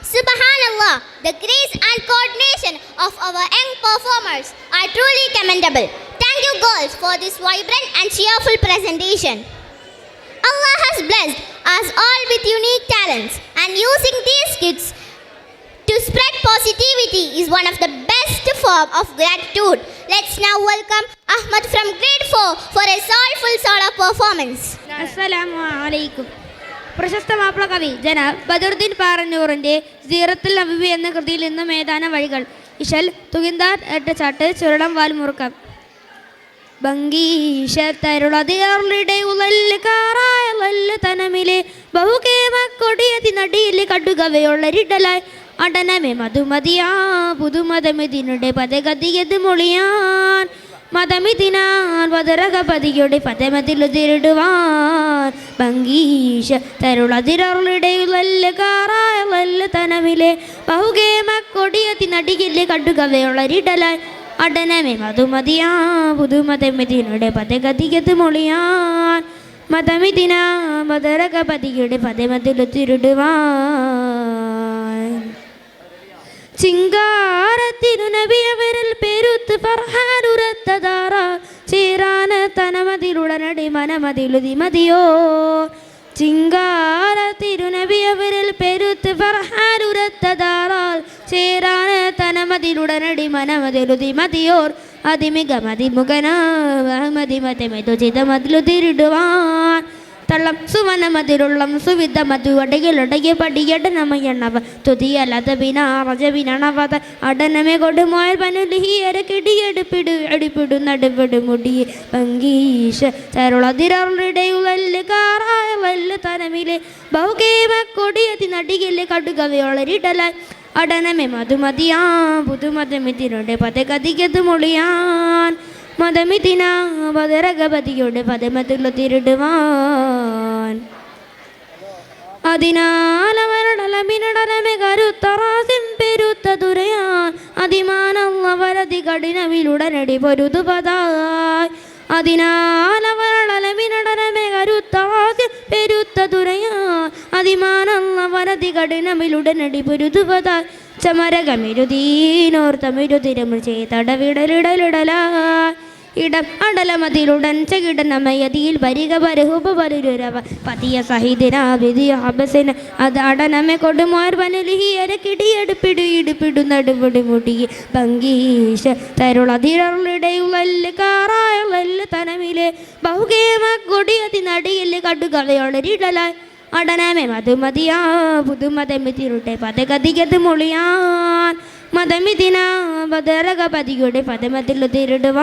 Subhanallah, the grace and coordination of our young performers are truly commendable. Thank you girls for this vibrant and cheerful presentation. Allah has blessed us all with unique talents, and using these kids to spread positivity is one of the best form of gratitude. Let's now welcome Ahmad from grade 4 for a soulful solo performance. Assalamu alaikum. പ്രശസ്ത മാപ്പിള കവി ജനാബ് ബദറുദ്ദീൻ പാറന്നൂറിൻ്റെ സീറത്തുൽ നബവി എന്ന കൃതിയിൽ നിന്നും ഏതാനും വഴികൾ. ഇശൽ തുകിന്താർ എട്ടച്ചാട്ട് ചുരുളം വാൽ മുറുക്കം ഭംഗീഷത്തരുളതിടെ ഉളല് കാറായ വല്ല് തനമിലെ ബഹുകേമ കൊടിയതി നടിയിൽ കടുകവയുള്ളരിടലായി അടനമേ മധുമതിയാ പുതുമതമിതിനുടെ പദഗതിയത് മൊളിയാൻ മതമിതിനാൻ വതരകപതിയുടെ പദമതിലുതിരിടുവാൻ ഭംഗീഷ തരുളതിരളുടെ വല്ല് കാറായ വല്ല് തനമിലെ ബഹുകേമ കൊടിയതി നടിയിൽ കടുകവയുള്ളരിടലായി അടനമേ മധുമതിയാ പുതുമതമിതിനുടെ പദഗതിയത് മൊളിയാൻ മതമിതിനാ വതരകപതിയുടെ പദമതിലുതിരിടുവാൻ ചിങ്കാരത്തിനു നബിയവരിൽ പെരുത്ത് ഫർഹാനുരത്തതാറ ചേരാന തനമതിലുടനടി മനമതിലുതി മതിയോ ചിങ്കാരത്തിനു നബിയവരിൽ പെരുത്ത് ഫർഹാനുരത്തതാറാൽ ചേരാന തനമതിലുടനടി മനമതിലുതി മതിയോർ അതിമിക മതിമുഖനാമതി മതമെതുചിത മതിലുതിരിടുവാൻ തള്ളം സുവനമതിരുള്ളം സുവിധ മധുവടകിലൊടകി പടിയട നമയണവ തുതിയലത വിനാറജവിനണവത അടനമെ കൊടുമോയൽ പനുലിഹിയര കിടിയെടുപ്പിടു അടിപ്പിടു നടുപിടു മുടി ഭംഗീഷ തരുളതിരളുടെയുവല്ല് കാറായ വല്ല് തനമിലെ ബഹുകേമ കൊടിയതി നടികിലെ കടുകവയോളരിടലായി അടനമെ മധുമതിയാ പുതുമതമിതിനുടെ പദഗതികത് മൊളിയാൻ മതമിതിനാ പദരകപതിയുടെ പദമതിലുതിരിടുവാൻ അതിനാലവരടലമിനടലമെ കരുത്തറാസിം പെരുത്ത ദുരയാൻ അതിമാനവരതി കഠിനവിലുടനടി പൊരുതുപതായി അതിനാലവരടലമിനടലമെ കരുത്തറാസിം പെരുത്ത ദുരയാൻ അതിമാനവരതി കഠിനവിലുടനടി പൊരുതുപതായി ചമരകമിരുതീനോർത്തമിരുതിരമിഴ് ചെയ്തടവിടലിടലിടലായി ഇടം അടലമതിലുടൻ ചെകിടനമയതിയിൽ വരിക പരഹുപരുരവ പതിയ സഹിതനാവിധി ഹബസിന് അത് അടനമെ കൊടുമോർ വനലിഹിയര കിടിയെടുപ്പിടു ഇടുപ്പിടു നടുപിടി മുടി ഭംഗീഷ തരുളതിരളുടെയുവല്ല് കാറായ വല്ല് തനമിലെ ബഹുകേമ കൊടിയതി നടിയിൽ കടുകവയോളരിടലായി അടനമേ മധുമതിയാ പുതുമതമിതിരുടെ പദഗതികത് മൊളിയാൻ മതമിതിനാ പദരകപതിയുടെ പദമതിലുതിരിടുവാൻ